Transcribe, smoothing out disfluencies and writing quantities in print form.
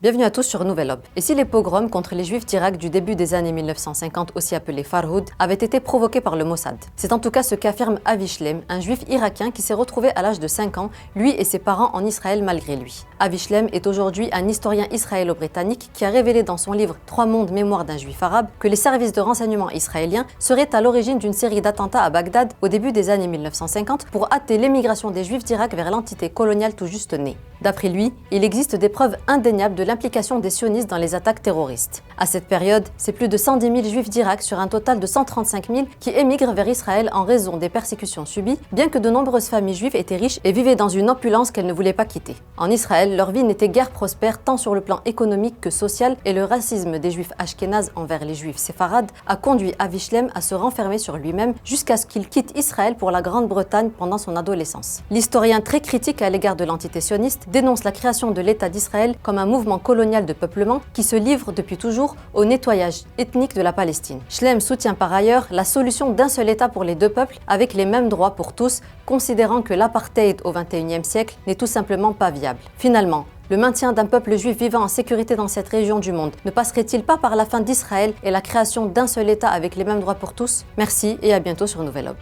Bienvenue à tous sur Nouvelle Ob. Et si les pogroms contre les juifs d'Irak du début des années 1950, aussi appelés Farhoud, avaient été provoqués par le Mossad? C'est en tout cas ce qu'affirme Avi Shlem, un juif irakien qui s'est retrouvé à l'âge de 5 ans, lui et ses parents en Israël malgré lui. Avi Shlem est aujourd'hui un historien israélo-britannique qui a révélé dans son livre 3 mondes mémoire d'un juif arabe que les services de renseignement israéliens seraient à l'origine d'une série d'attentats à Bagdad au début des années 1950 pour hâter l'émigration des juifs d'Irak vers l'entité coloniale tout juste née. D'après lui, il existe des preuves indéniables de l'implication des sionistes dans les attaques terroristes. À cette période, c'est plus de 110 000 juifs d'Irak sur un total de 135 000 qui émigrent vers Israël en raison des persécutions subies, bien que de nombreuses familles juives étaient riches et vivaient dans une opulence qu'elles ne voulaient pas quitter. En Israël, leur vie n'était guère prospère tant sur le plan économique que social, et le racisme des juifs ashkénazes envers les juifs séfarades a conduit Avi Shlem à se renfermer sur lui-même jusqu'à ce qu'il quitte Israël pour la Grande-Bretagne pendant son adolescence. L'historien très critique à l'égard de l'entité sioniste dénonce la création de l'État d'Israël comme un mouvement colonial de peuplement qui se livre depuis toujours au nettoyage ethnique de la Palestine. Shlem soutient par ailleurs la solution d'un seul État pour les deux peuples avec les mêmes droits pour tous, considérant que l'apartheid au XXIe siècle n'est tout simplement pas viable. Finalement, le maintien d'un peuple juif vivant en sécurité dans cette région du monde ne passerait-il pas par la fin d'Israël et la création d'un seul État avec les mêmes droits pour tous? Merci et à bientôt sur Nouvelle Ob.